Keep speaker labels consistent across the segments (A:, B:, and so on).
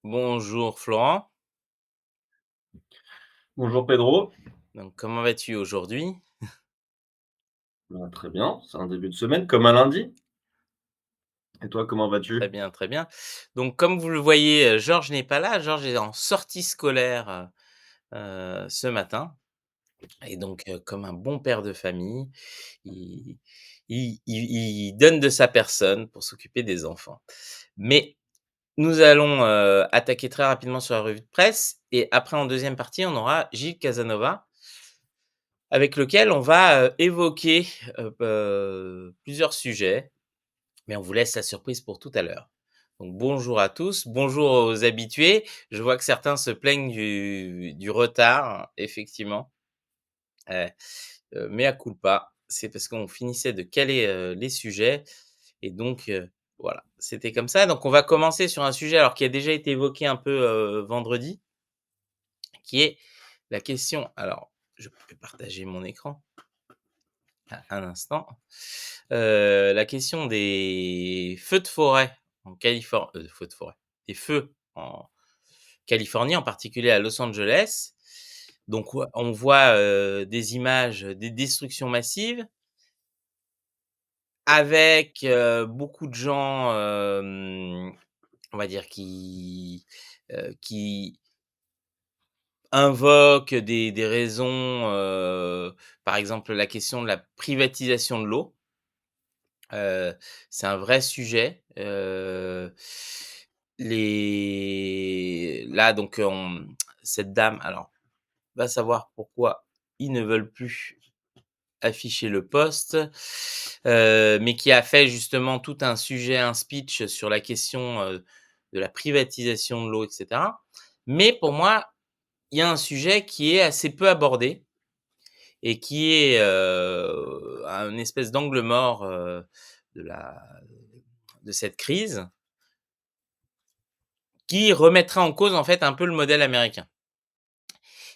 A: Bonjour Florent,
B: Bonjour Pedro.
A: donc comment vas-tu aujourd'hui?
B: Bah, très bien, c'est un début de semaine comme un lundi. Et toi, comment
A: Très
B: vas-tu?
A: bien, très bien. Donc comme vous le voyez, Georges n'est pas là, Georges est en sortie scolaire, ce matin et donc comme un bon père de famille, il il donne de sa personne pour s'occuper des enfants. Mais nous allons, attaquer très rapidement sur la revue de presse et après en deuxième partie, on aura Gilles Casanova avec lequel on va, évoquer, plusieurs sujets. Mais on vous laisse la surprise pour tout à l'heure. Donc bonjour à tous, bonjour aux habitués. Je vois que certains se plaignent du retard, effectivement. Heu mea culpa, c'est parce qu'on finissait de caler, les sujets et donc voilà, c'était comme ça. Donc on va commencer sur un sujet alors qui a déjà été évoqué un peu, vendredi, qui est la question alors je peux partager mon écran, un instant. La question des feux de forêt en feux de forêt, des feux en Californie, en particulier à Los Angeles. Donc ouais, on voit, des images, des destructions massives avec, beaucoup de gens, on va dire qui invoquent des raisons, par exemple la question de la privatisation de l'eau. Heu, c'est un vrai sujet, les là donc on cette dame alors, va savoir pourquoi ils ne veulent plus afficher le post, mais qui a fait justement tout un sujet, un speech sur la question, de la privatisation de l'eau et cetera. Mais pour moi, il y a un sujet qui est assez peu abordé et qui est, un espèce d'angle mort, de la de cette crise, qui remettrait en cause, en fait, un peu le modèle américain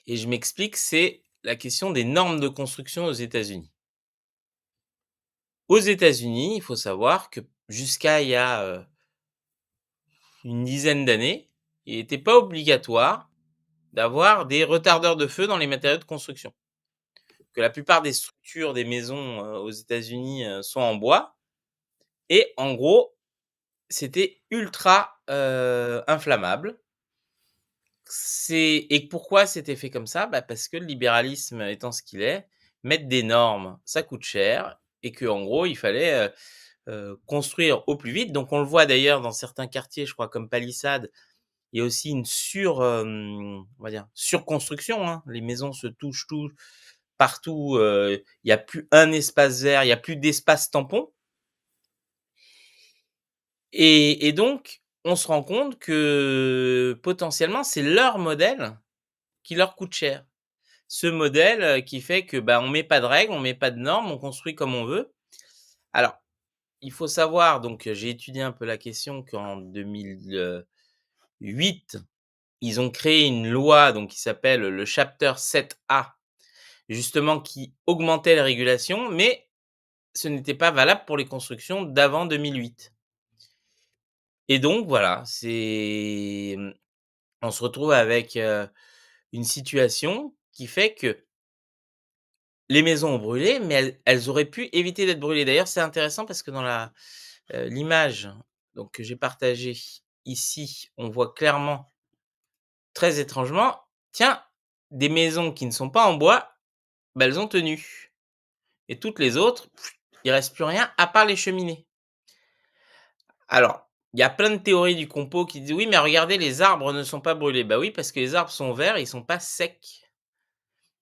A: et je m'explique, c'est la question des normes de construction aux États-Unis. Aux États-Unis, il faut savoir que jusqu'à il y a, une dizaine d'années, il n'était pas obligatoire d'avoir des retardeurs de feu dans les matériaux de construction. Que la plupart des structures des maisons, aux États-Unis, sont en bois et en gros, c'était ultra, inflammable. C'est et pourquoi c'était fait comme ça? Bah, parce que le libéralisme étant ce qu'il est, mettre des normes, ça coûte cher et qu'en gros, il fallait, construire au plus vite. Donc on le voit d'ailleurs dans certains quartiers, je crois comme Palissade, il y a aussi une on va dire, surconstruction, hein. Les maisons se touchent tout partout, il y a plus un espace vert, il y a plus d'espace tampon et donc on se rend compte que potentiellement, c'est leur modèle qui leur coûte cher. Ce modèle, qui fait que, bah, on met pas de règles, on met pas de normes, on construit comme on veut. Alors, il faut savoir donc, j'ai étudié un peu la question qu'en 2008, ils ont créé une loi donc qui s'appelle le Chapter 7A, justement qui augmentait les régulations, mais ce n'était pas valable pour les constructions d'avant 2008 et donc voilà, on se retrouve avec, une situation qui fait que les maisons ont brûlé, mais elles auraient pu éviter d'être brûlées. D'ailleurs, c'est intéressant parce que dans l'image donc que j'ai partagée ici, on voit clairement, très étrangement, tiens, des maisons qui ne sont pas en bois, bah, elles ont tenu et toutes les autres, il reste plus rien à part les cheminées. Alors, il y a plein de théories du complot qui disent: «Oui, mais regardez, les arbres ne sont pas brûlés». Bah oui, parce que les arbres sont verts, ils sont pas secs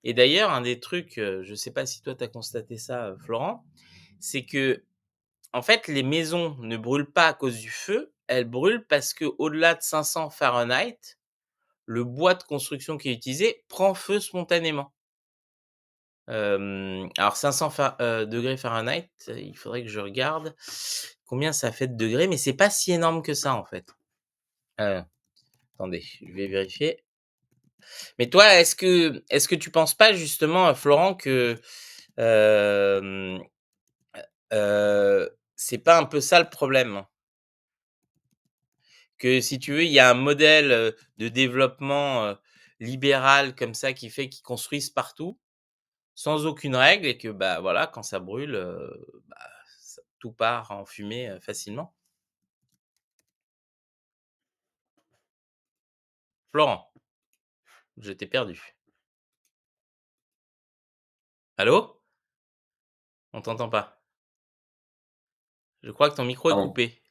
A: et d'ailleurs, un des trucs, je ne sais pas si toi tu as constaté ça, Florent, c'est que en fait, les maisons ne brûlent pas à cause du feu, elles brûlent parce qu'au-delà de 500 Fahrenheit, le bois de construction qui est utilisé prend feu spontanément. Alors 500 degrés Fahrenheit, il faudrait que je regarde combien ça fait de degrés, mais c'est pas si énorme que ça, en fait. Heu, attendez, je vais vérifier. Mais toi, est-ce que tu penses pas justement, Florent, que, hem, c'est pas un peu ça le problème? que si tu veux, il y a un modèle, de développement, libéral comme ça qui fait qu'ils construisent partout, sans aucune règle et que, bah, voilà, quand ça brûle, bah, ça tout part en fumée, facilement. Florent, je t'ai perdu. Allô? On t'entend pas. Je crois que ton micro est
B: Pardon.
A: coupé.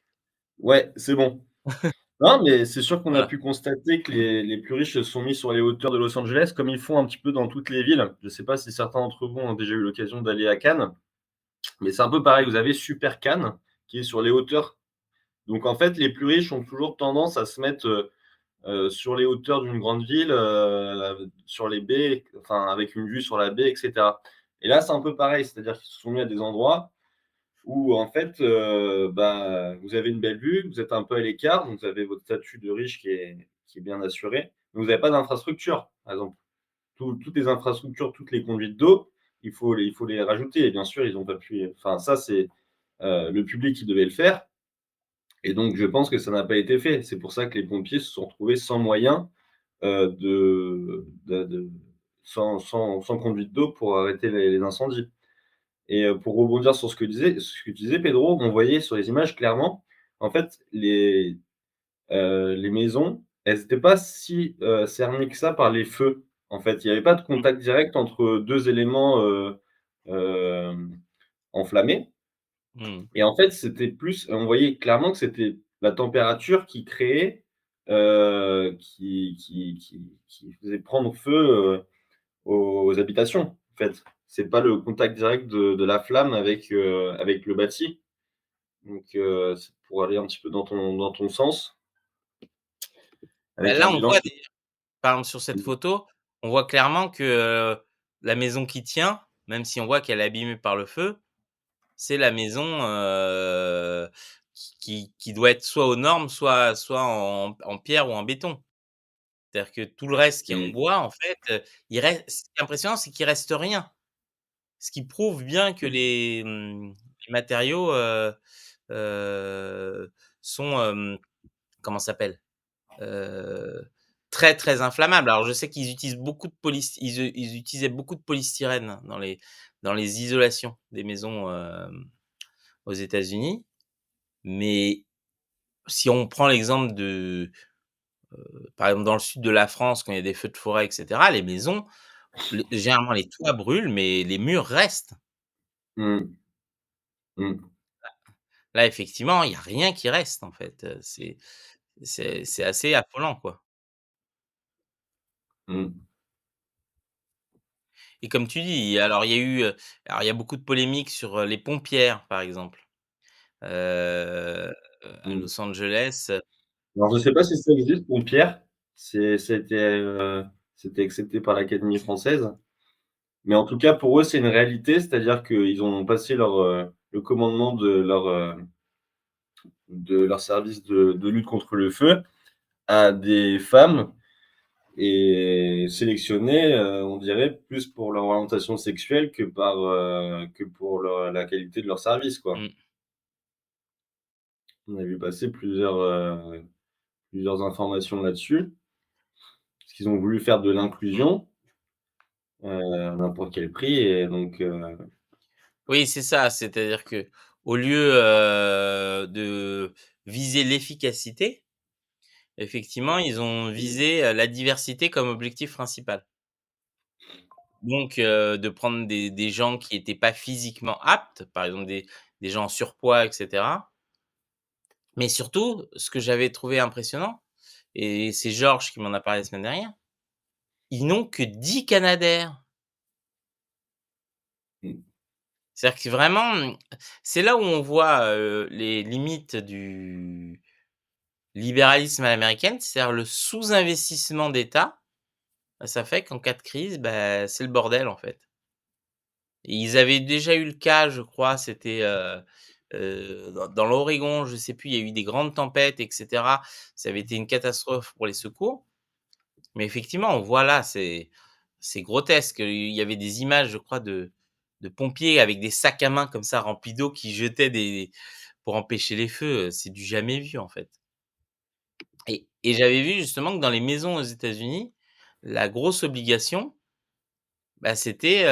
B: Ouais, c'est bon. Non, mais c'est sûr qu'on a
A: Voilà.
B: pu constater que les plus riches se sont mis sur les hauteurs de Los Angeles, comme ils font un petit peu dans toutes les villes. Je ne sais pas si certains d'entre vous ont déjà eu l'occasion d'aller à Cannes, mais c'est un peu pareil. Vous avez Super Cannes, qui est sur les hauteurs. Donc en fait, les plus riches ont toujours tendance à se mettre, sur les hauteurs d'une grande ville, sur les baies, enfin avec une vue sur la baie et cetera. Et là, c'est un peu pareil, c'est-à-dire qu'ils se sont mis à des endroits où en fait, bah, vous avez une belle vue, vous êtes un peu à l'écart, donc vous avez votre statut de riche qui est bien assuré, mais vous n'avez pas d'infrastructure. Par exemple, toutes les infrastructures, toutes les conduites d'eau, il faut les rajouter et bien sûr, ils ont pas pu enfin ça, c'est, le public qui devait le faire et donc je pense que ça n'a pas été fait. C'est pour ça que les pompiers se sont retrouvés sans moyens, de sans conduite d'eau pour arrêter les incendies. Et pour rebondir sur ce que tu disais Pedro, on voyait sur les images clairement, en fait, les maisons, elles étaient pas si, cernées que ça par les feux. En fait, il y avait pas de contact direct entre 2 éléments, hem, enflammés
A: Mmh.
B: et en fait, c'était plus on voyait clairement que c'était la température qui créait, qui faisait prendre feu, aux habitations, en fait. C'est pas le contact direct de la flamme avec le bâti. Donc, c'est pour aller un petit peu dans ton sens,
A: Bah,
B: avec un
A: là, on
B: bilan
A: voit
B: qui
A: des par exemple, sur cette photo, on voit clairement que, la maison qui tient, même si on voit qu'elle est abîmée par le feu, c'est la maison, qui doit être soit aux normes, soit en pierre ou en béton. C'est-à-dire que tout le reste qui est en
B: mmh,
A: bois, en fait, il reste ce qui est impressionnant, c'est qu'il reste rien. Ce qui prouve bien que les matériaux, heu, sont, comment ça s'appelle? Heu, très, très inflammables. Alors je sais qu'ils utilisent beaucoup de ils utilisaient beaucoup de polystyrène dans les isolations des maisons, aux États-Unis. Mais si on prend l'exemple par exemple dans le sud de la France, quand il y a des feux de forêt et cetera, les maisons, généralement les toits brûlent, mais les murs restent.
B: mmh, mmh,
A: Là, effectivement, il y a rien qui reste en fait, c'est assez affolant, quoi.
B: mmh,
A: Et comme tu dis, alors il y a eu, alors il y a beaucoup de polémiques sur, les pompières, par exemple, heu, à
B: mmh.
A: Los Angeles.
B: Alors je sais pas si ça existe pour Pierre, c'était accepté par l'Académie française, mais en tout cas pour eux, c'est une réalité, c'est-à-dire qu'ils ont passé le commandement de leur service de lutte contre le feu à des femmes et sélectionnées, on dirait plus pour leur orientation sexuelle que pour la qualité de leur service, quoi.
A: Mmh.
B: On a vu passer plusieurs informations là-dessus, parce qu'ils ont voulu faire de
A: Mmh.
B: l'inclusion, à n'importe quel prix et donc
A: Oui, c'est ça, c'est-à-dire qu'au lieu, de viser l'efficacité, effectivement, ils ont visé, la diversité comme objectif principal. Donc de prendre des gens qui étaient pas physiquement aptes, par exemple des gens en surpoids et cetera. Mais surtout, ce que j'avais trouvé impressionnant et c'est Georges qui m'en a parlé la semaine dernière, ils n'ont que 10 canadair.
B: mmh,
A: C'est-à-dire que vraiment, c'est là où on voit, les limites du libéralisme à l'américaine, c'est-à-dire le sous-investissement d'État, bah, ça fait qu'en cas de crise, bah, c'est le bordel, en fait. Et ils avaient déjà eu le cas, je crois, c'était, dans l'Oregon, je sais plus, il y a eu des grandes tempêtes et cetera. Ça avait été une catastrophe pour les secours. Mais effectivement, on voit là, c'est grotesque. Il y avait des images, je crois, de pompiers avec des sacs à main comme ça remplis d'eau qui jetaient pour empêcher les feux, c'est du jamais vu, en fait. Et j'avais vu justement que dans les maisons aux États-Unis, la grosse obligation, bah, c'était,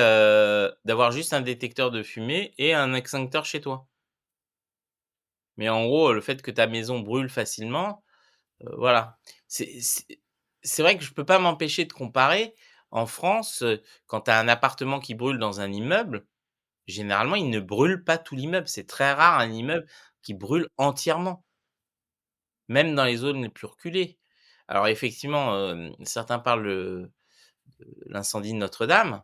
A: d'avoir juste un détecteur de fumée et un extincteur chez toi. Mais en gros, le fait que ta maison brûle facilement, voilà. C'est vrai que je peux pas m'empêcher de comparer. En France, quand tu as un appartement qui brûle dans un immeuble, généralement, il ne brûle pas tout l'immeuble. C'est très rare un immeuble qui brûle entièrement, même dans les zones les plus reculées. Alors effectivement, certains parlent, de l'incendie de Notre-Dame.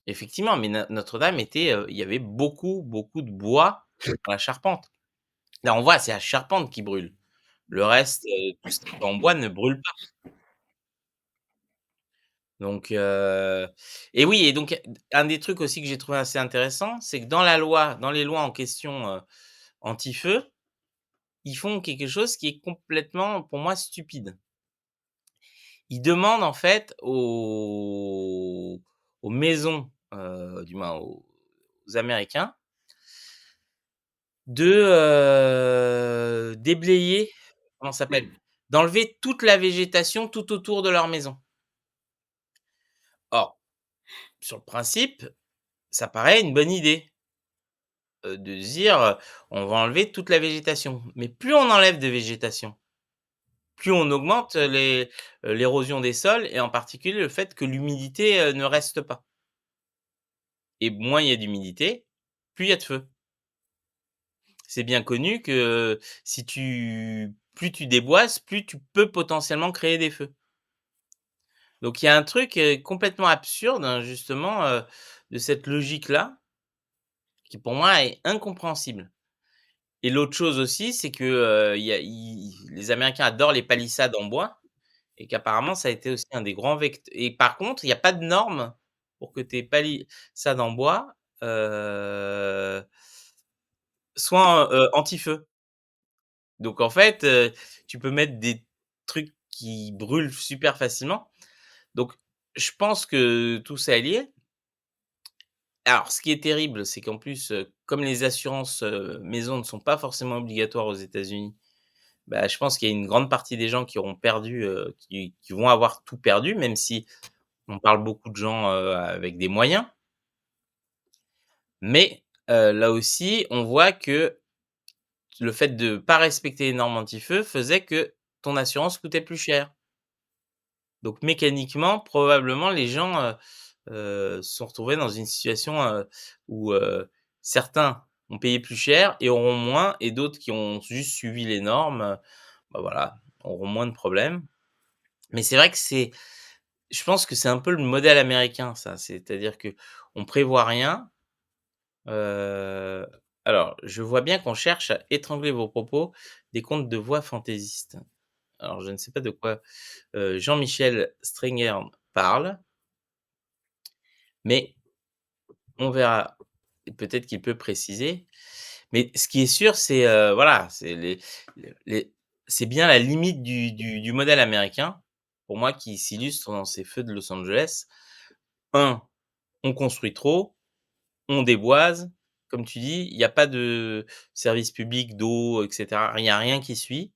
A: Effectivement, mais Notre-Dame était, il y avait beaucoup, beaucoup de bois dans la charpente. Là, on voit, c'est la charpente qui brûle. Le reste, tout ce qui est en bois ne brûle pas. Donc et oui et donc un des trucs aussi que j'ai trouvé assez intéressant, c'est que dans les lois en question, anti-feu, ils font quelque chose qui est complètement, pour moi, stupide. Ils demandent en fait aux maisons, du moins aux Américains de, déblayer, comment ça s'appelle? D'enlever toute la végétation tout autour de leur maison. Or, sur le principe, ça paraît une bonne idée, de se dire, «On va enlever toute la végétation». Mais plus on enlève de végétation, plus on augmente l'érosion des sols et en particulier le fait que l'humidité, ne reste pas et moins il y a d'humidité, plus il y a de feu. C'est bien connu que si tu plus tu déboises, plus tu peux potentiellement créer des feux. Donc il y a un truc, complètement absurde, hein, justement, de cette logique-là, qui pour moi est incompréhensible. Et l'autre chose aussi, c'est que, il y a ils les Américains adorent les palissades en bois et qu'apparemment ça a été aussi un des grands et par contre, il y a pas de normes pour que tes palissades en bois, soient, anti-feu. Donc en fait, tu peux mettre des trucs qui brûlent super facilement. Donc je pense que tout ça est lié. Alors ce qui est terrible, c'est qu'en plus, comme les assurances, maison ne sont pas forcément obligatoires aux États-Unis, bah, je pense qu'il y a une grande partie des gens qui auront perdu, qui vont avoir tout perdu, même si on parle beaucoup de gens, avec des moyens. Mais, là aussi, on voit que le fait de pas respecter les normes anti-feu faisait que ton assurance coûtait plus cher. Donc mécaniquement, probablement les gens, se sont retrouvés dans une situation, où, certains ont payé plus cher et auront moins et d'autres qui ont juste suivi les normes, bah, voilà, auront moins de problèmes. Mais c'est vrai que je pense que c'est un peu le modèle américain ça, c'est-à-dire qu'on prévoit rien, heu, alors je vois bien qu'on cherche à étrangler vos propos des contes de voix fantaisistes. Alors je ne sais pas de quoi, Jean-Michel Stringuer parle, mais on verra et peut-être qu'il peut préciser. Mais ce qui est sûr, c'est, voilà, c'est les c'est bien la limite du modèle américain, pour moi, qui s'illustre dans ces feux de Los Angeles. Un, on construit trop, on déboise, comme tu dis, il y a pas de service public d'eau et cetera, il y a rien qui suit.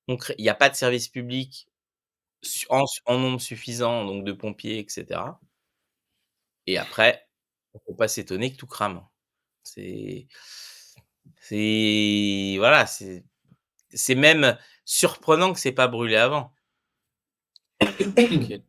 A: Il y a pas de service public en nombre suffisant, donc de pompiers et cetera et après, faut pas s'étonner que tout crame. C'est voilà, c'est même surprenant que c'est pas brûlé avant. Donc,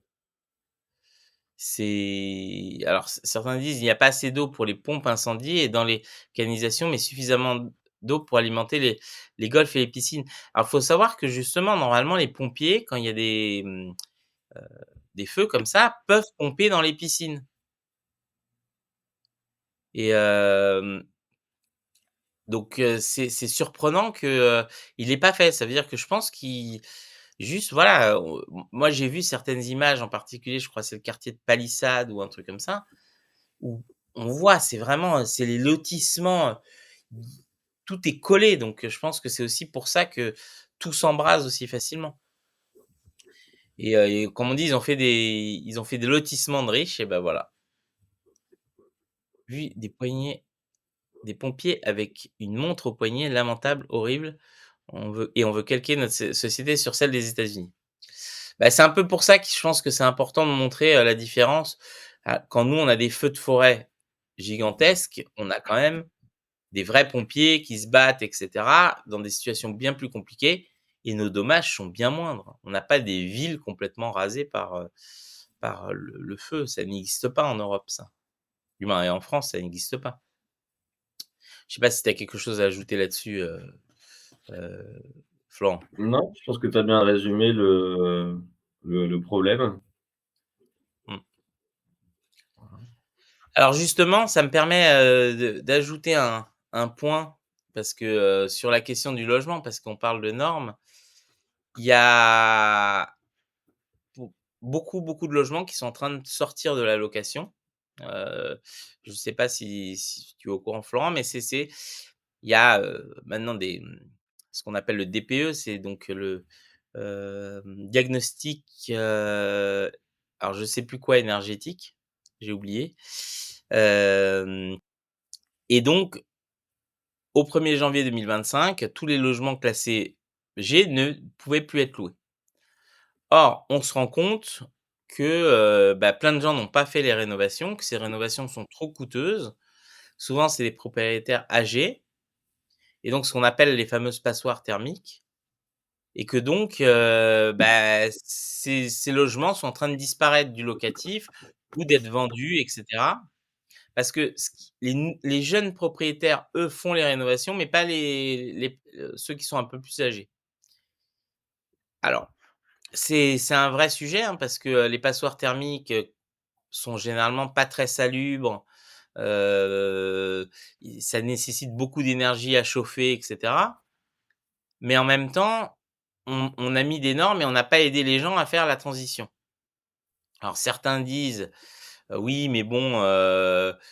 A: alors certains disent: «Il n'y a pas assez d'eau pour les pompes incendie et dans les canalisations, mais suffisamment d'eau pour alimenter les golfs et les piscines». Alors, il faut savoir que justement, normalement, les pompiers, quand il y a des feux comme ça, peuvent pomper dans les piscines et donc c'est surprenant que, il ait pas fait. Ça veut dire que je pense qu'il juste voilà, moi j'ai vu certaines images en particulier, je crois que c'est le quartier de Palissade ou un truc comme ça, où on voit, c'est vraiment, c'est les lotissements, tout est collé donc je pense que c'est aussi pour ça que tout s'embrase aussi facilement et comme on dit, ils ont fait des lotissements de riches et bah, voilà. Vu des pompiers avec une montre au poignet, lamentable, horrible. On veut calquer notre société sur celle des États-Unis. Bah, c'est un peu pour ça que je pense que c'est important de montrer, la différence. Quand nous, on a des feux de forêt gigantesques, on a quand même des vrais pompiers qui se battent et cetera, dans des situations bien plus compliquées et nos dommages sont bien moindres. On n'a pas des villes complètement rasées par le feu, ça n'existe pas en Europe ça. Du moins et en France, ça n'existe pas. Je sais pas si tu as quelque chose à ajouter là-dessus, heu, Florent?
B: Non, je pense que tu as bien résumé le problème.
A: Mmh. Alors justement, ça me permet, d'ajouter un point parce que, sur la question du logement, parce qu'on parle de normes, il y a Beau beaucoup de logements qui sont en train de sortir de la location. Je ne sais pas si tu es au courant Florent, mais il y a, maintenant ce qu'on appelle le DPE, c'est donc diagnostic, alors je sais plus quoi énergétique, j'ai oublié. Hem et donc au 1er janvier 2025, tous les logements classés G ne pouvaient plus être loués. Or, on se rend compte que, bah, plein de gens n'ont pas fait les rénovations, que ces rénovations sont trop coûteuses. Souvent, c'est des propriétaires âgés et donc ce qu'on appelle les fameuses passoires thermiques et que donc, bah, ces logements sont en train de disparaître du locatif ou d'être vendus et cetera. Parce que ce qui les jeunes propriétaires, eux, font les rénovations, mais pas ceux qui sont un peu plus âgés. Alors, c'est un vrai sujet, hein, parce que, les passoires thermiques, sont généralement pas très salubres, i ça nécessite beaucoup d'énergie à chauffer et cetera. Mais en même temps, on a mis des normes et on n'a pas aidé les gens à faire la transition. Alors certains disent: «Oui, mais bon,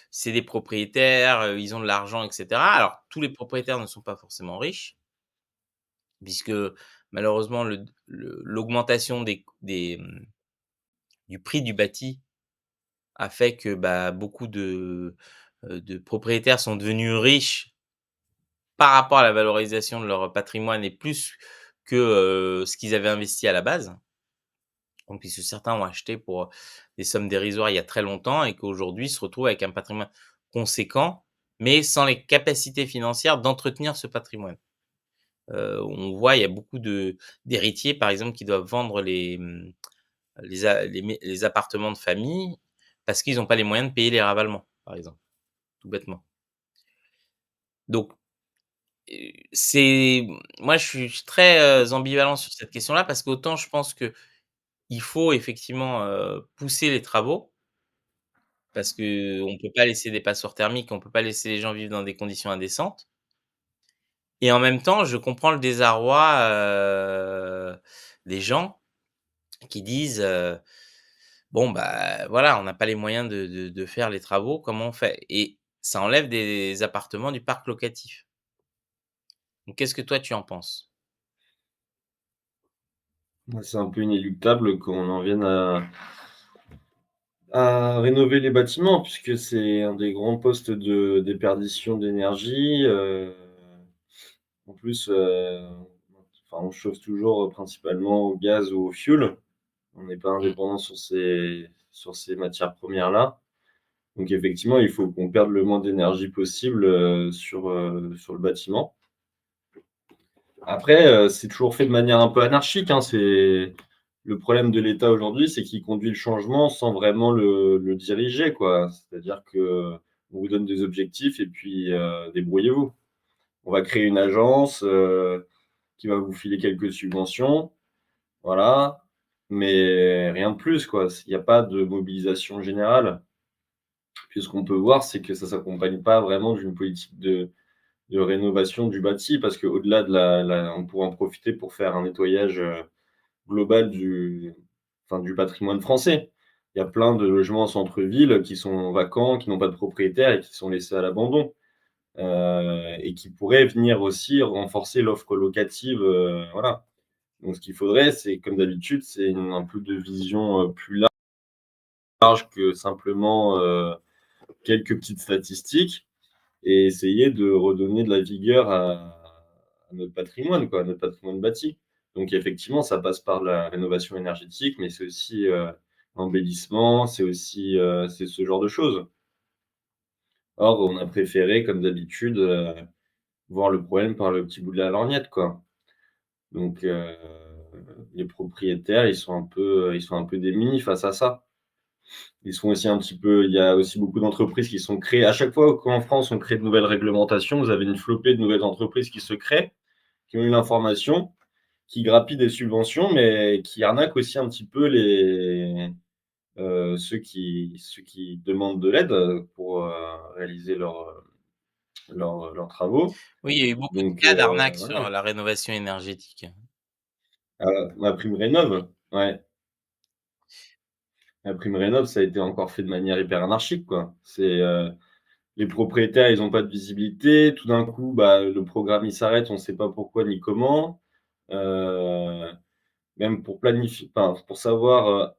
A: c'est des propriétaires, ils ont de l'argent et cetera». Alors tous les propriétaires ne sont pas forcément riches, puisque malheureusement l'augmentation du prix du bâti a fait que, bah, beaucoup de propriétaires sont devenus riches par rapport à la valorisation de leur patrimoine et plus que, ce qu'ils avaient investi à la base. Donc puisque certains ont acheté pour, des sommes dérisoires il y a très longtemps et qu'aujourd'hui se retrouvent avec un patrimoine conséquent, mais sans les capacités financières d'entretenir ce patrimoine. On voit, il y a beaucoup d'héritiers, par exemple, qui doivent vendre les appartements de famille parce qu'ils n'ont pas les moyens de payer les ravalements, par exemple, tout bêtement. Donc c'est moi je suis très, ambivalent sur cette question-là parce qu'autant je pense qu'il faut effectivement, pousser les travaux parce qu'on peut pas laisser des passoires thermiques, on peut pas laisser les gens vivre dans des conditions indécentes et en même temps je comprends le désarroi, des gens qui disent, «Bon, bah, voilà, on n'a pas les moyens de faire les travaux, comment on fait?» Et ça enlève des appartements du parc locatif. Donc qu'est-ce que toi tu en penses?
B: Bah, c'est un peu inéluctable qu'on en vienne à rénover les bâtiments puisque c'est un des grands postes de déperdition d'énergie, en plus, enfin, on chauffe toujours, principalement au gaz ou au fioul. On n'est pas
A: Mmh.
B: indépendant sur ces matières premières-là. Donc effectivement, il faut qu'on perde le moins d'énergie possible, sur le bâtiment. Après, c'est toujours fait de manière un peu anarchique, hein. C'est le problème de l'État aujourd'hui, c'est qu'il conduit le changement sans vraiment le diriger, quoi. C'est-à-dire qu'on vous donne des objectifs et puis, débrouillez-vous. On va créer une agence, qui va vous filer quelques subventions, voilà, mais rien de plus, quoi. Il y a pas de mobilisation générale. Puis ce qu'on peut voir, c'est que ça s'accompagne pas vraiment d'une politique de rénovation du bâti parce qu'au-delà de on pourrait en profiter pour faire un nettoyage, global du patrimoine français. Il y a plein de logements en centre-ville qui sont vacants, qui n'ont pas de propriétaire et qui sont laissés à l'abandon, et qui pourraient venir aussi renforcer l'offre locative, voilà. Donc ce qu'il faudrait, c'est comme d'habitude, c'est un peu de vision, plus large que simplement, quelques petites statistiques et essayer de redonner de la vigueur notre patrimoine, quoi, à notre patrimoine bâti. Donc effectivement, ça passe par la rénovation énergétique, mais c'est aussi, l'embellissement, c'est aussi, c'est ce genre de choses. Or, on a préféré, comme d'habitude, voir le problème par le petit bout de la lorgnette, quoi. Donc les propriétaires, ils sont un peu démunis face à ça. Ils sont aussi un petit peu il y a aussi beaucoup d'entreprises qui sont créées à chaque fois qu'en France, on crée de nouvelles réglementations, vous avez une flopée de nouvelles entreprises qui se créent, qui ont eu l'information, qui grappillent des subventions, mais qui arnaquent aussi un petit peu ceux qui demandent de l'aide, pour, réaliser leurs travaux.
A: Oui, il y a eu beaucoup de
B: Donc
A: cas d'arnaque
B: voilà.
A: sur la rénovation énergétique.
B: MaPrimeRénov', ouais. MaPrimeRénov', ça a été encore fait de manière hyper anarchique, quoi. Les propriétaires, ils ont pas de visibilité. Tout d'un coup, bah, le programme, il s'arrête, on sait pas pourquoi ni comment. Heu, Même pour planifier enfin, pour savoir,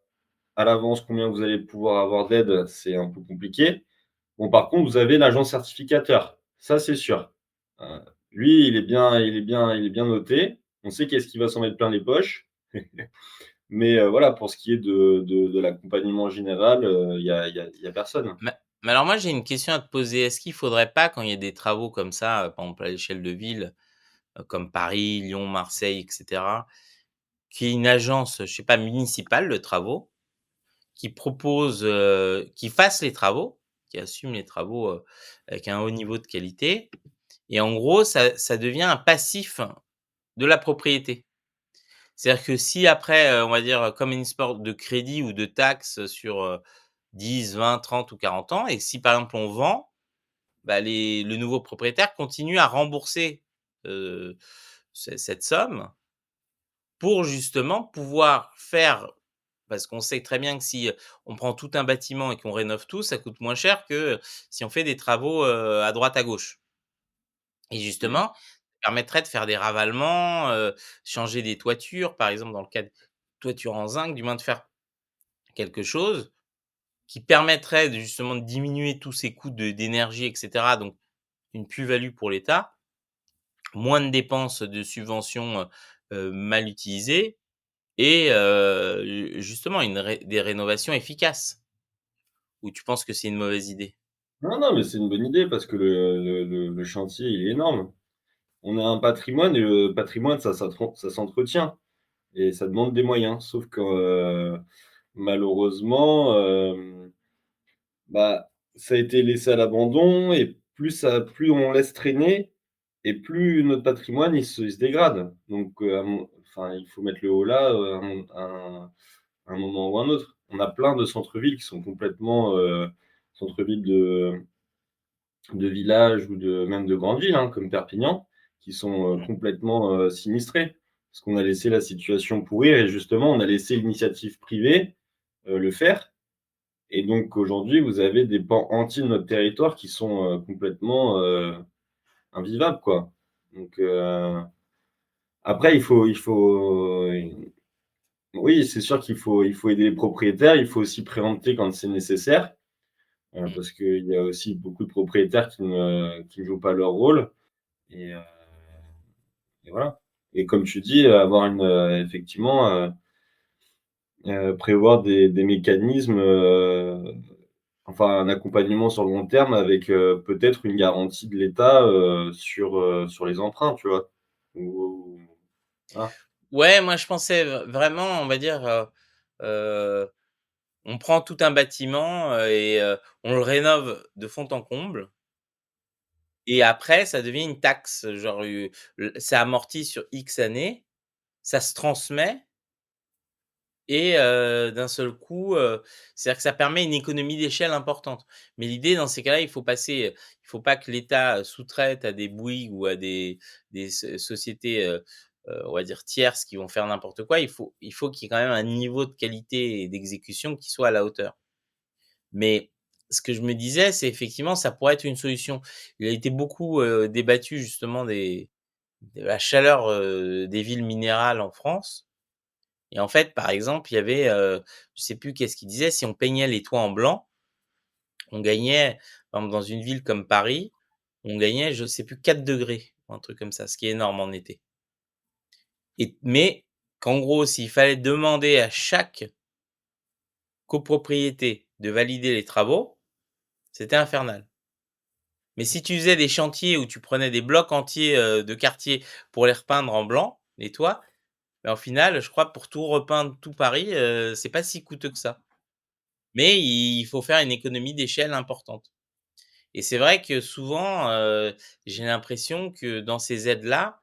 B: à l'avance combien vous allez pouvoir avoir d'aide, c'est un peu compliqué. Bon, par contre, vous avez l'agent certificateur, ça, c'est sûr. Heu, Lui, il est bien noté. On sait qu'est-ce qui va s'en mettre plein les poches. Mais voilà, pour ce qui est de l'accompagnement général, il y a personne.
A: Mais alors moi, j'ai une question à te poser. Est-ce qu'il faudrait pas, quand il y a des travaux comme ça, par exemple à l'échelle de ville, comme Paris, Lyon, Marseille et cetera, qu'il y ait une agence, je sais pas, municipale de travaux qui propose, qui fasse les travaux, qui assume les travaux, avec un haut niveau de qualité et en gros, ça devient un passif de la propriété. C'est-à-dire que si après, on va dire, comme une sorte de crédit ou de taxe sur, 10, 20, 30 ou 40 ans et si par exemple on vend, bah, le nouveau propriétaire continue à rembourser, heu, cette somme pour justement pouvoir faire parce qu'on sait très bien que si, on prend tout un bâtiment et qu'on rénove tout, ça coûte moins cher que si on fait des travaux, à droite à gauche et
B: Mmh.
A: justement, ça permettrait de faire des ravalements, changer des toitures, par exemple dans le cas de toitures en zinc, du moins de faire quelque chose qui permettrait de justement de diminuer tous ces coûts d'énergie et cetera, donc une plus-value pour l'État, moins de dépenses de subventions, mal utilisées et justement des rénovations efficaces. Ou tu penses que c'est une mauvaise idée?
B: Non, non, mais c'est une bonne idée parce que le chantier, il est énorme. On a un patrimoine et le patrimoine, ça s'entretient et ça demande des moyens. Sauf que, malheureusement, bah, ça a été laissé à l'abandon et plus on laisse traîner et plus notre patrimoine, il se dégrade. Donc, à mon enfin, il faut mettre le holà, à un moment ou un autre. On a plein de centres-villes qui sont complètement, centres-villes de villages ou même de grandes villes, hein, comme Perpignan, qui sont,
A: Mmh.
B: complètement, sinistrés. Parce qu'on a laissé la situation pourrir et justement, on a laissé l'initiative privée, le faire et donc aujourd'hui, vous avez des pans entiers de notre territoire qui sont, complètement, invivables, quoi. Donc après oui, c'est sûr il faut aider les propriétaires, il faut aussi préempter quand c'est nécessaire,
A: Mmh.
B: parce qu'il y a aussi beaucoup de propriétaires qui ne jouent pas leur rôle et heu et voilà. Et comme tu dis, avoir effectivement, prévoir des mécanismes, enfin un accompagnement sur le long terme avec, peut-être une garantie de l'État, sur les emprunts, tu vois? Ou voilà.
A: Ouais, moi je pensais vraiment, on va dire, heu, on prend tout un bâtiment, et on le rénove de fond en comble et après ça devient une taxe, genre, c'est amorti sur X années, ça se transmet et d'un seul coup, c'est-à-dire que ça permet une économie d'échelle importante. Mais l'idée dans ces cas-là, il faut pas que l'État, sous-traite à des Bouygues ou à des sociétés, on va dire tierces qui vont faire n'importe quoi. Il faut qu'il y ait quand même un niveau de qualité et d'exécution qui soit à la hauteur. Mais ce que je me disais, c'est effectivement ça pourrait être une solution. Il a été beaucoup, débattu justement de la chaleur, des villes minérales en France et en fait, par exemple, il y avait, je sais plus qu'est-ce qu'il disait, si on peignait les toits en blanc, on gagnait, par exemple dans une ville comme Paris, on gagnait je sais plus 4 degrés. ou un truc comme ça, ce qui est énorme en été. Mais qu'en gros, s'il fallait demander à chaque copropriété de valider les travaux, c'était infernal. Mais si tu faisais des chantiers où tu prenais des blocs entiers, de quartier pour les repeindre en blanc, les toits, bah, au final, je crois pour tout repeindre tout Paris, c'est pas si coûteux que ça. Mais il faut faire une économie d'échelle importante. Et c'est vrai que souvent, j'ai l'impression que dans ces aides-là,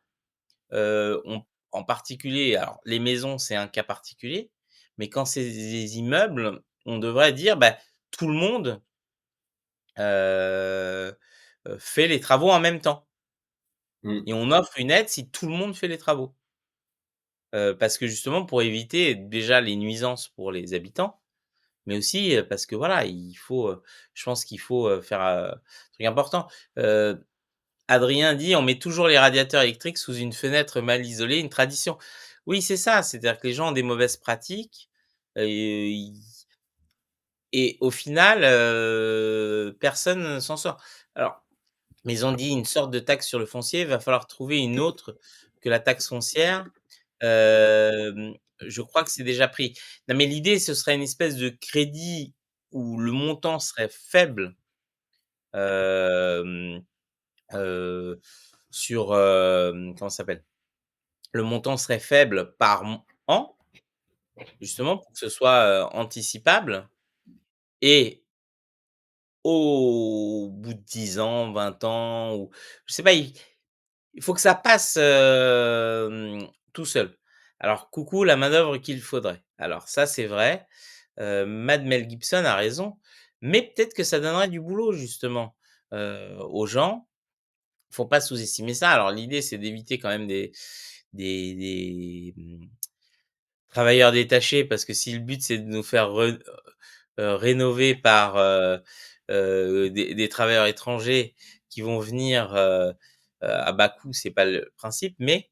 A: on en particulier alors les maisons, c'est un cas particulier, mais quand c'est des immeubles, on devrait dire: «Bah, tout le monde, heu fait les travaux en même temps»
B: Mmh.
A: et on offre une aide si tout le monde fait les travaux. Parce que justement pour éviter déjà les nuisances pour les habitants, mais aussi, parce que voilà, il faut, je pense qu'il faut, faire, truc important. Heu, Adrien dit: «On met toujours les radiateurs électriques sous une fenêtre mal isolée, une tradition». Oui, c'est ça, c'est-à-dire que les gens ont des mauvaises pratiques, ils et au final, personne ne s'en sort. Alors, mais ils ont dit une sorte de taxe sur le foncier, il va falloir trouver une autre que la taxe foncière. Je crois que c'est déjà pris. Non, mais l'idée, ce serait une espèce de crédit où le montant serait faible, hem, heu, sur, comment ça s'appelle? Le montant serait faible par an, justement pour que ce soit, anticipable et au bout de 10 ans, 20 ans ou je sais pas, il faut que ça passe, tout seul. Alors coucou la main-d'œuvre qu'il faudrait. Alors ça, c'est vrai, Mad Mel Gibson a raison, mais peut-être que ça donnerait du boulot justement, aux gens. Faut pas sous-estimer ça. Alors l'idée, c'est d'éviter quand même des travailleurs détachés parce que si le but, c'est de nous faire rénover par, des travailleurs étrangers qui vont venir, à bas coût, c'est pas le principe, mais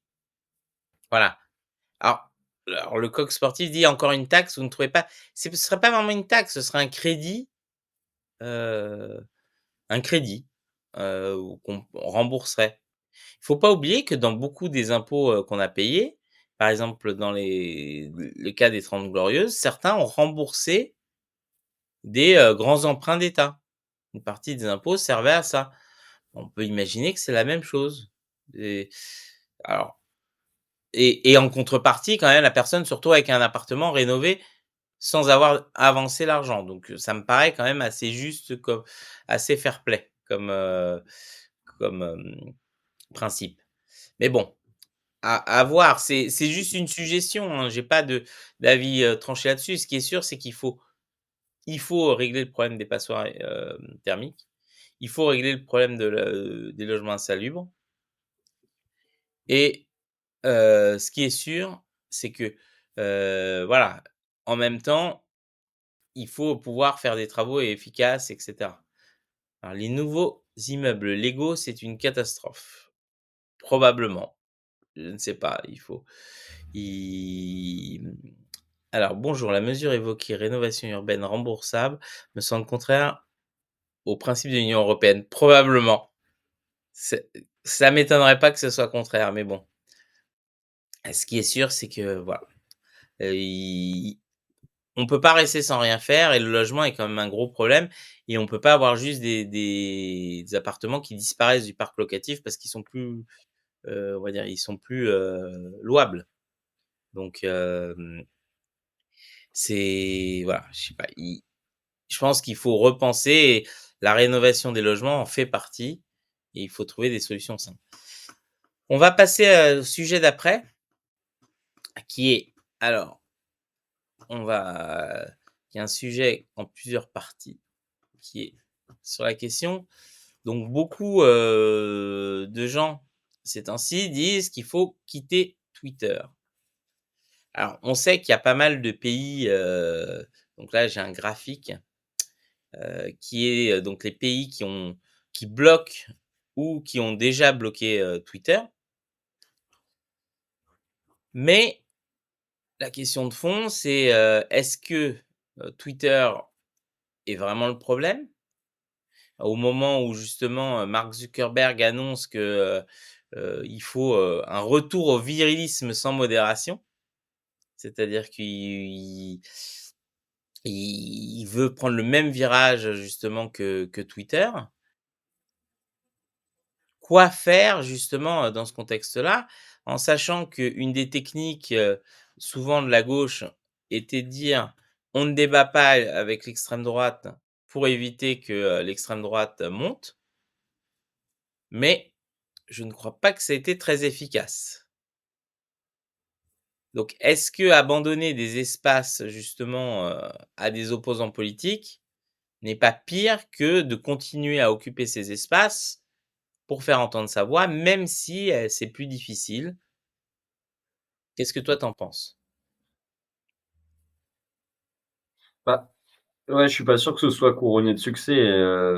A: voilà. Alors le coq sportif dit: «Encore une taxe, vous ne trouvez pas?» Ce serait pas vraiment une taxe, ce serait heu, un crédit, ou qu'on rembourserait. Il faut pas oublier que dans beaucoup des impôts, qu'on a payés, par exemple dans le cas des 30 glorieuses, certains ont remboursé des, grands emprunts d'État. Une partie des impôts servait à ça. On peut imaginer que c'est la même chose et alors et en contrepartie, quand même, la personne se retrouve avec un appartement rénové sans avoir avancé l'argent. Donc, ça me paraît quand même assez juste comme assez fair play comme, principe. Mais bon, à voir, c'est juste une suggestion, hein. J'ai pas d'avis, tranché là-dessus. Ce qui est sûr, c'est qu'il faut régler le problème des passoires, thermiques. Il faut régler le problème des logements insalubres et ce qui est sûr, c'est que, voilà, en même temps, il faut pouvoir faire des travaux efficaces et cetera. Alors les nouveaux immeubles légaux, c'est une catastrophe. Probablement, je ne sais pas, il alors bonjour, la mesure évoquée, rénovation urbaine remboursable, me semble contraire aux principes de l'Union européenne. Probablement, c'est ça m'étonnerait pas que ce soit contraire, mais bon. Ce qui est sûr, c'est que voilà, il on peut pas rester sans rien faire et le logement est quand même un gros problème et on peut pas avoir juste des appartements qui disparaissent du parc locatif parce qu'ils sont plus, on va dire, ils sont plus, louables. Donc c'est voilà, je sais pas, je pense qu'il faut repenser et la rénovation des logements en fait partie et il faut trouver des solutions simples. On va passer, au sujet d'après qui est alors on va il y a un sujet en plusieurs parties qui est sur la question. Donc beaucoup, de gens ces temps-ci disent qu'il faut quitter Twitter. Alors on sait qu'il y a pas mal de pays, donc là j'ai un graphique, qui est, donc les pays qui bloquent ou qui ont déjà bloqué, Twitter. Mais la question de fond c'est, est-ce que, Twitter est vraiment le problème? Au moment où justement, Mark Zuckerberg annonce que, il faut, un retour au virilisme sans modération. C'est-à-dire qu'il veut prendre le même virage justement que Twitter. Quoi faire justement, dans ce contexte-là? En sachant qu'une des techniques, souvent de la gauche était de dire: «On ne débat pas avec l'extrême droite pour éviter que, l'extrême droite monte», mais je ne crois pas que ça ait été très efficace. Donc est-ce que abandonner des espaces justement, à des opposants politiques n'est pas pire que de continuer à occuper ces espaces pour faire entendre sa voix, même si, c'est plus difficile? Qu'est-ce que toi t'en penses?
B: Bah, ouais, je suis pas sûr que ce soit couronné de succès,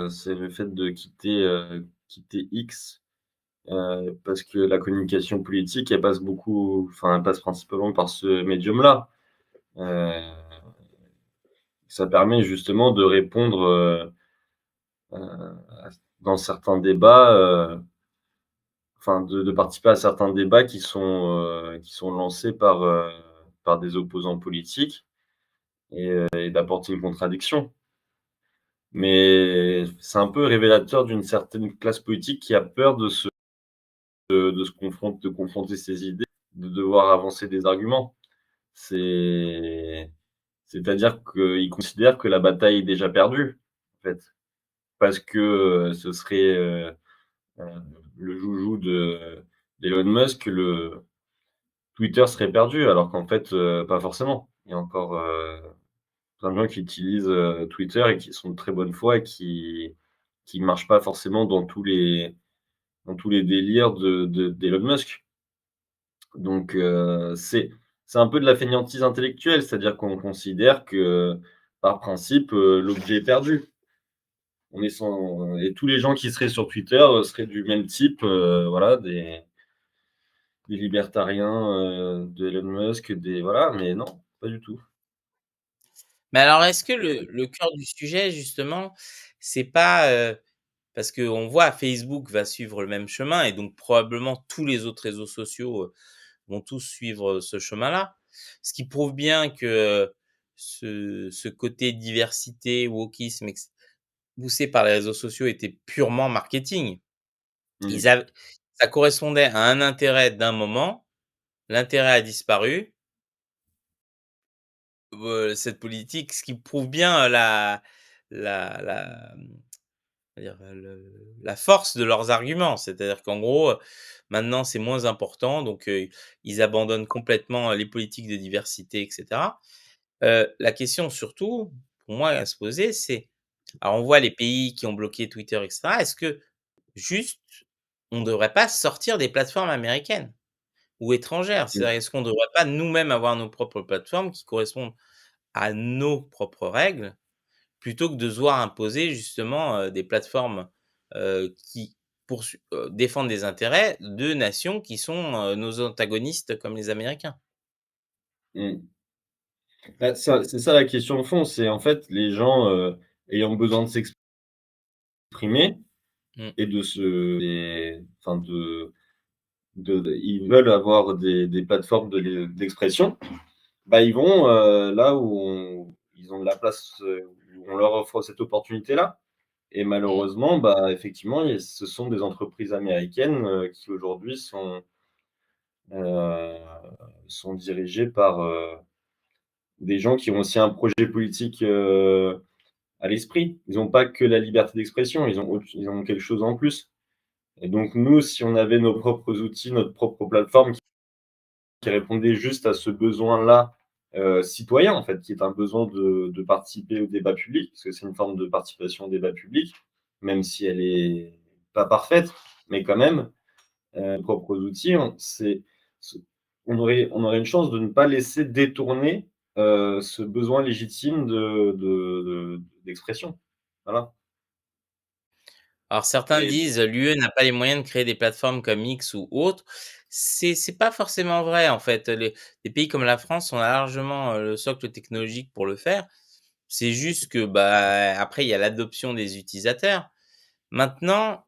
B: c'est le fait de quitter X, parce que la communication politique, elle passe beaucoup enfin, elle passe principalement par ce médium-là. Heu, Ça permet justement de répondre, à dans certains débats, enfin de participer à certains débats qui sont lancés par des opposants politiques et d'apporter une contradiction. Mais c'est un peu révélateur d'une certaine classe politique qui a peur de confronter ses idées, de devoir avancer des arguments. C'est C'est-à-dire qu'ils considèrent que la bataille est déjà perdue, en fait, parce que, ce serait, heu, le joujou d'Elon Musk, le Twitter serait perdu alors qu'en fait, pas forcément. Il y a encore, plein de gens qui utilisent, Twitter et qui sont de très bonne foi et qui marchent pas forcément dans tous les délires d'Elon Musk. Donc c'est un peu de la fainéantise intellectuelle, c'est-à-dire qu'on considère que, par principe, l'objet est perdu. On est sans Et tous les gens qui seraient sur Twitter, seraient du même type, voilà, des libertariens, d'Elon Musk, des voilà, mais non, pas du tout.
A: Mais alors est-ce que le cœur du sujet justement, c'est pas, parce qu'on voit Facebook va suivre le même chemin et donc probablement tous les autres réseaux sociaux, vont tous suivre, ce chemin-là. Ce qui prouve bien que, ce côté diversité, wokisme poussé par les réseaux sociaux était purement marketing.
B: Mmh.
A: Ils avaient Ça correspondait à un intérêt d'un moment, l'intérêt a disparu. Cette politique, ce qui prouve bien, la on va dire, la force de leurs arguments. C'est-à-dire qu'en gros, maintenant c'est moins important donc ils abandonnent complètement, les politiques de diversité et cetera. La question surtout, pour moi à se poser, c'est alors on voit les pays qui ont bloqué Twitter et cetera. Est-ce que juste, on ne devrait pas sortir des plateformes américaines ou étrangères?
B: Mmh.
A: C'est-à-dire, est-ce qu'on ne devrait pas nous-mêmes avoir nos propres plateformes qui correspondent à nos propres règles, plutôt que de se voir imposer justement, des plateformes, qui défendent des intérêts de nations qui sont, nos antagonistes comme les Américains?
B: Mmh. Bah, ça c'est ça la question de fond, c'est en fait les gens, ayant besoin de s'exprimer
A: Mmh,
B: et enfin ils veulent avoir des plateformes d'expression. Bah, ils vont, là où ils ont de la place, où on leur offre cette opportunité-là et
A: mmh.
B: malheureusement, bah, effectivement, ce sont des entreprises américaines, qui aujourd'hui heu, sont dirigées par, des gens qui ont aussi un projet politique, à l'esprit. Ils ont pas que la liberté d'expression, ils ont quelque chose en plus et donc nous, si on avait nos propres outils, notre propre plateforme qui répondait juste à ce besoin-là, citoyen, en fait, qui est un besoin de participer au débat public, parce que c'est une forme de participation au débat public, même si elle est pas parfaite, mais quand même, nos propres outils, c'est on aurait une chance de ne pas laisser détourner, ce besoin légitime d'expression. Voilà
A: Alors certains
B: et
A: disent: «L'UE n'a pas les moyens de créer des plateformes comme X ou autres». C'est pas forcément vrai en fait, les pays comme la France, on a largement, le socle technologique pour le faire. C'est juste que, bah, après il y a l'adoption des utilisateurs. Maintenant,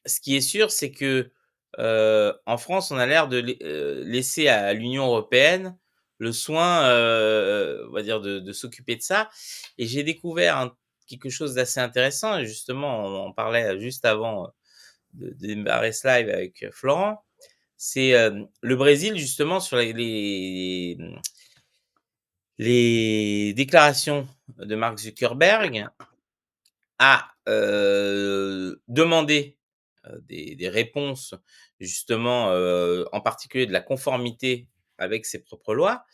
A: ce qui est sûr, c'est que En France, on a l'air de laisser à l'Union européenne le soin, on va dire de s'occuper de ça et j'ai découvert quelque chose d'assez intéressant et justement on en parlait juste avant, de démarrer ce live avec, Florent. C'est, le Brésil justement sur les déclarations de Mark Zuckerberg a, demandé, des réponses justement, en particulier de la conformité avec ses propres lois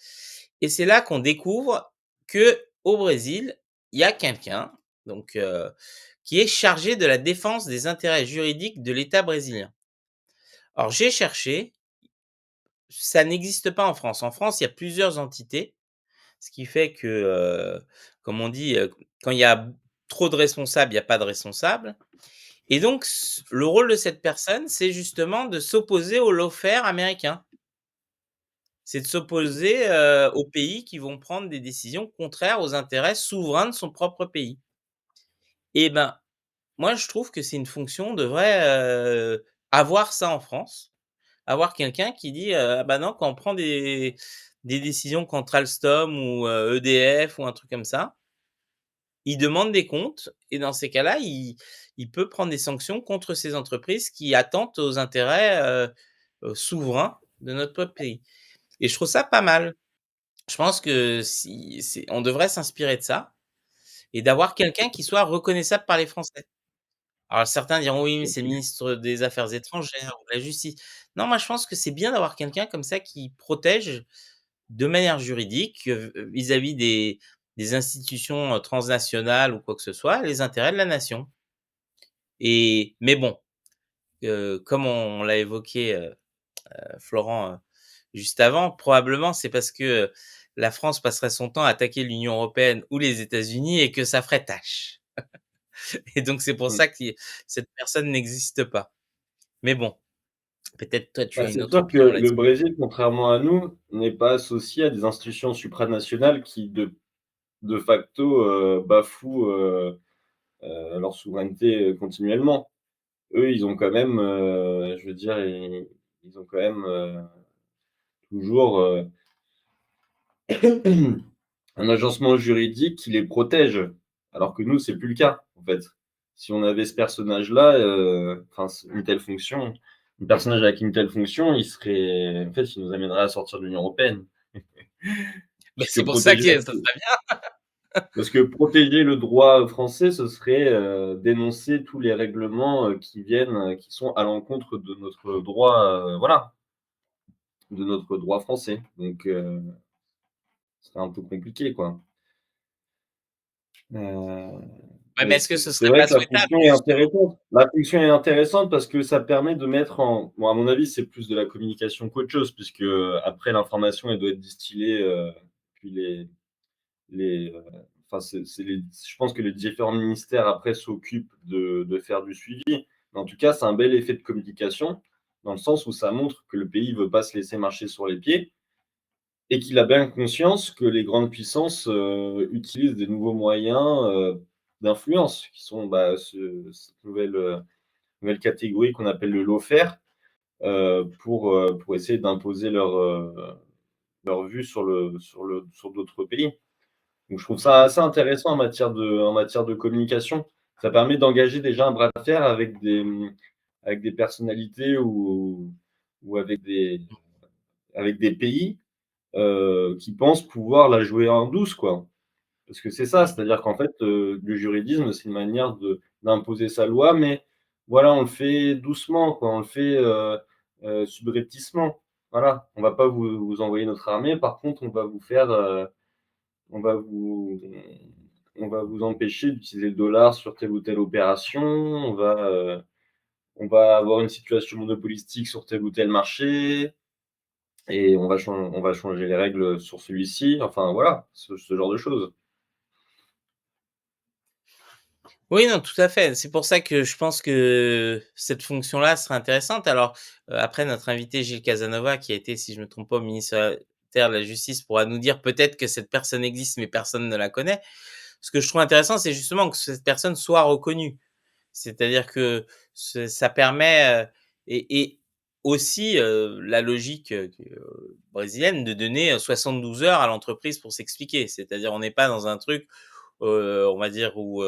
A: et c'est là qu'on découvre que au Brésil, il y a quelqu'un donc, qui est chargé de la défense des intérêts juridiques de l'État brésilien. Alors j'ai cherché, ça n'existe pas en France. En France, il y a plusieurs entités, ce qui fait que, comme on dit, quand il y a trop de responsables, il y a pas de responsable et donc le rôle de cette personne, c'est justement de s'opposer aux lawfare américains. C'est de s'opposer, aux pays qui vont prendre des décisions contraires aux intérêts souverains de son propre pays et ben, moi je trouve que c'est une fonction, on devrait, avoir ça en France. Avoir quelqu'un qui dit, «Ah bah non, quand on prend des décisions contre Alstom ou, EDF ou un truc comme ça, il demande des comptes et dans ces cas-là, il peut prendre des sanctions contre ces entreprises qui attentent aux intérêts, souverains de notre pays» et je trouve ça pas mal. Je pense que si c'est on devrait s'inspirer de ça et d'avoir quelqu'un qui soit reconnaissable par les Français. Alors certains diront: «Oui, mais c'est le ministre des Affaires étrangères ou de la justice». Non, moi je pense que c'est bien d'avoir quelqu'un comme ça qui protège de manière juridique, vis-à-vis des institutions, transnationales ou quoi que ce soit, les intérêts de la nation et mais bon, comme on l'a évoqué, Florent, juste avant, probablement c'est parce que, la France passerait son temps à attaquer l'Union européenne ou les États-Unis et que ça ferait tâche et donc c'est pour
B: Mmh.
A: ça que cette personne n'existe pas. Mais bon, peut-être toi tu
B: Bah,
A: as une
B: c'est
A: autre
B: sûr que
A: opinion
B: le
A: là-dessus?
B: Brésil, contrairement à nous, n'est pas associé à des institutions supranationales qui de facto, bafouent, leur souveraineté, continuellement. Eux, ils ont quand même, je veux dire, ils ont quand même, toujours, un agencement juridique qui les protège, alors que nous, c'est plus le cas, en fait. Si on avait ce personnage-là, enfin, une telle fonction, un personnage avec une telle fonction, il serait en fait, il nous amènerait à sortir de l'Union européenne.
A: Beh,
B: Puisque
A: c'est pour ça
B: protéger
A: que ça serait bien.
B: parce que protéger le droit français, ce serait, dénoncer tous les règlements, qui viennent, qui sont à l'encontre de notre droit, voilà, de notre droit français. Donc, ce serait un peu compliqué, quoi.
A: Ouais, mais
B: Mais
A: est-ce que ce
B: c'est
A: serait
B: vrai
A: pas
B: que la
A: souhaitable
B: fonction est
A: justement?
B: intéressante. La fonction est intéressante parce que ça permet de mettre en bon, à mon avis, c'est plus de la communication qu'autre chose puisque, après l'information, elle doit être distillée, puis les, enfin, c'est les je pense que les différents ministères après s'occupent de faire du suivi. Mais en tout cas, c'est un bel effet de communication, dans le sens où ça montre que le pays veut pas se laisser marcher sur les pieds et qu'il a bien conscience que les grandes puissances, utilisent des nouveaux moyens, d'influence qui sont, bah, cette nouvelle catégorie qu'on appelle le lawfare, pour essayer d'imposer leur vue sur d'autres pays. Donc je trouve ça assez intéressant en matière de communication. Ça permet d'engager déjà un bras de fer avec des personnalités ou avec des pays, qui pensent pouvoir la jouer en douce, quoi. Parce que c'est ça,
A: Mmh.
B: c'est-à-dire qu'en fait, le juridisme, c'est une manière d'imposer sa loi, mais voilà, on le fait doucement, quoi. On le fait, subrepticement. Voilà, on va pas vous envoyer notre armée, par contre, on va vous on va vous empêcher d'utiliser le dollar sur telle ou telle opération, on va avoir une situation monopolistique sur tel ou tel marché et on va changer les règles sur celui-ci. Enfin voilà, ce genre de choses.
A: Oui, non, tout à fait. C'est pour ça que je pense que cette fonction-là serait intéressante. Alors, après notre invité Gilles Casanova qui a été, si je me trompe pas, ministère de la Justice pourra nous dire peut-être que cette personne existe, mais personne ne la connaît. Ce que je trouve intéressant, c'est justement que cette personne soit reconnue. C'est-à-dire que ça permet, et aussi, la logique, brésilienne de donner, 72 heures à l'entreprise pour s'expliquer. C'est-à-dire on n'est pas dans un truc, on va dire où,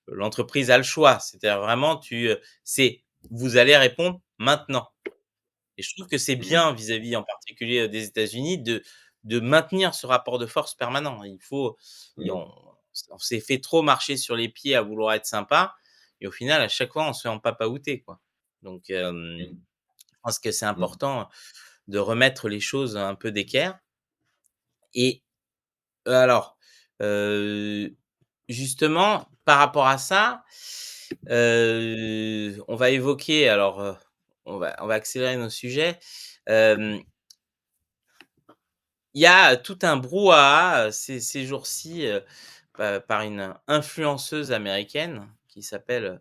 A: l'entreprise a le choix. C'est-à-dire vraiment c'est: «Vous allez répondre maintenant». Et je trouve que c'est
B: Mmh.
A: bien vis-à-vis en particulier, des États-Unis de maintenir ce rapport de force permanent. Il faut et
B: Mmh.
A: on s'est fait trop marcher sur les pieds à vouloir être sympa et au final, à chaque fois, on se fait empapaouter, quoi. Donc
B: Mmh.
A: je pense que c'est
B: Mmh.
A: important de remettre les choses un peu d'équerre et alors, heu, justement, par rapport à ça, on va évoquer alors, on va accélérer nos sujets. Hem, il y a tout un brouhaha, ces jours-ci, par une influenceuse américaine qui s'appelle,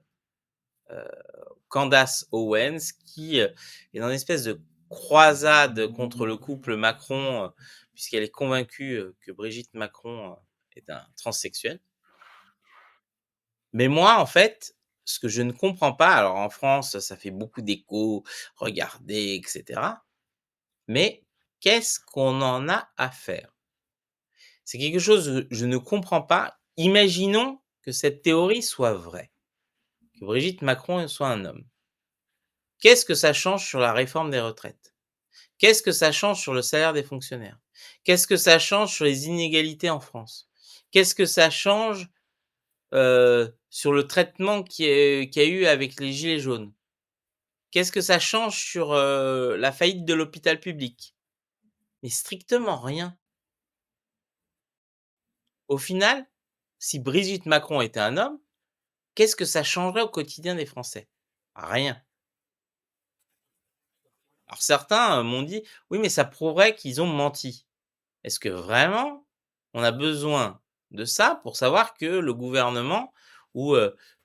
A: Candace Owens qui, est dans une espèce de croisade contre le couple Macron, puisqu'elle est convaincue, que Brigitte Macron, est un transsexuel. Mais moi, en fait, ce que je ne comprends pas, alors en France, ça fait beaucoup d'échos, regardez et cetera, mais qu'est-ce qu'on en a à faire? C'est quelque chose que je ne comprends pas. Imaginons que cette théorie soit vraie, que Brigitte Macron soit un homme. Qu'est-ce que ça change sur la réforme des retraites? Qu'est-ce que ça change sur le salaire des fonctionnaires? Qu'est-ce que ça change sur les inégalités en France? Qu'est-ce que ça change, sur le traitement qu'il y a eu avec les gilets jaunes? Qu'est-ce que ça change sur, la faillite de l'hôpital public? Mais strictement rien. Au final, si Brigitte Macron était un homme, qu'est-ce que ça changerait au quotidien des Français? Rien. Alors certains, m'ont dit: «Oui, mais ça prouverait qu'ils ont menti». Est-ce que vraiment on a besoin de ça pour savoir que le gouvernement ou,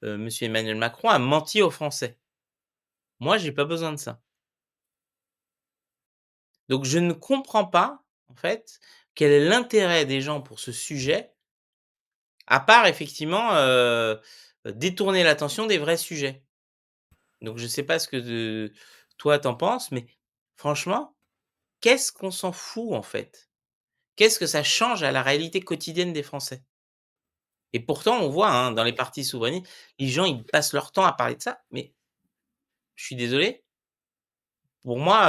A: monsieur Emmanuel Macron a menti aux Français? Moi, j'ai pas besoin de ça. Donc je ne comprends pas, en fait, quel est l'intérêt des gens pour ce sujet, à part effectivement, détourner l'attention des vrais sujets. Donc je sais pas ce que toi tu en penses, mais franchement, qu'est-ce qu'on s'en fout, en fait? Qu'est-ce que ça change à la réalité quotidienne des Français? Et pourtant, on voit, hein, dans les partis souverainistes, les gens, ils passent leur temps à parler de ça, mais je suis désolé, pour moi,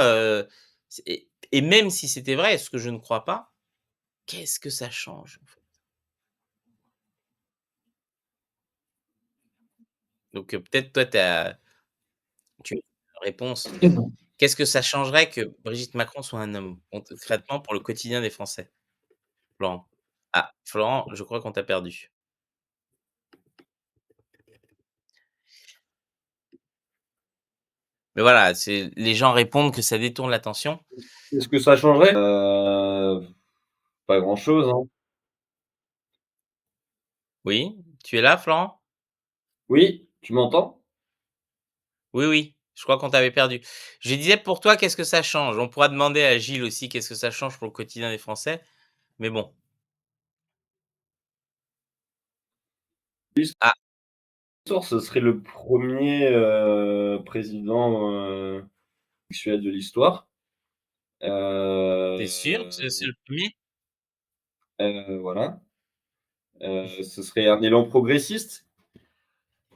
A: c'est et même si c'était vrai, ce que je ne crois pas, qu'est-ce que ça change, en fait? Donc, peut-être toi, tu as une réponse. Qu'est-ce que ça changerait que Brigitte Macron soit un homme, concrètement pour le quotidien des Français? Florent? Ah, Florent, je crois qu'on t'a perdu. Mais voilà, c'est les gens répondent que ça détourne l'attention.
B: Est-ce que ça changerait? Pas grand-chose, hein.
A: Oui, tu es là, Florent?
B: Oui, tu m'entends?
A: Oui, oui, je crois qu'on t'avait perdu. Je disais pour toi, qu'est-ce que ça change? On pourra demander à Gilles aussi qu'est-ce que ça change pour le quotidien des Français, mais bon. Ah,
B: Ce serait le premier président, sexuel de l'histoire.
A: tu sûr que c'est
B: Heu
A: le premier.
B: voilà. Ce serait un élan progressiste.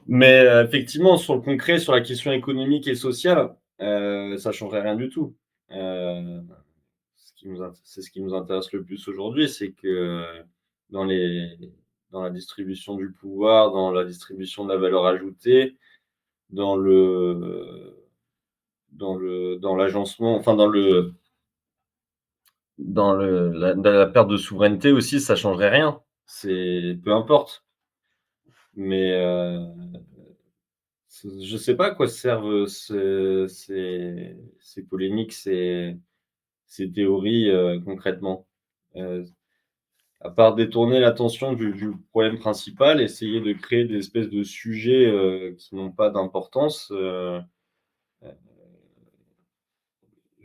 B: Mais effectivement, sur le concret, sur la question économique et sociale, ça changerait rien du tout. Heu, c'est ce qui nous intéresse le plus aujourd'hui, c'est que dans les dans la distribution du pouvoir, dans la distribution de la valeur ajoutée, dans le dans l'agencement, enfin dans la perte de souveraineté aussi, ça changerait rien. C'est peu importe. Mais je sais pas à quoi servent, ces polémiques, ces théories, concrètement. Heu, à part détourner l'attention du problème principal, essayer de créer des espèces de sujets, qui n'ont pas d'importance, je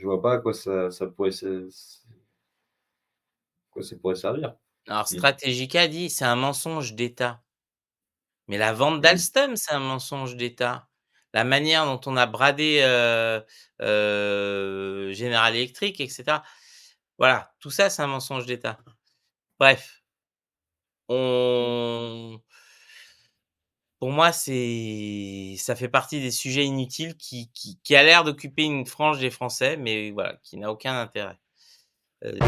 B: vois pas à ça pourrait quoi ça pourrait servir.
A: Alors
B: Mmh.
A: Stratégica dit: «C'est un mensonge d'État». Mais la vente
B: Mmh.
A: d'Alstom, c'est un mensonge d'État. la manière dont on a bradé, General Electric et cetera. Voilà, tout ça, c'est un mensonge d'État. Bref, on pour moi, c'est ça fait partie des sujets inutiles qui a l'air d'occuper une frange des Français, mais voilà, qui n'a aucun intérêt. Heu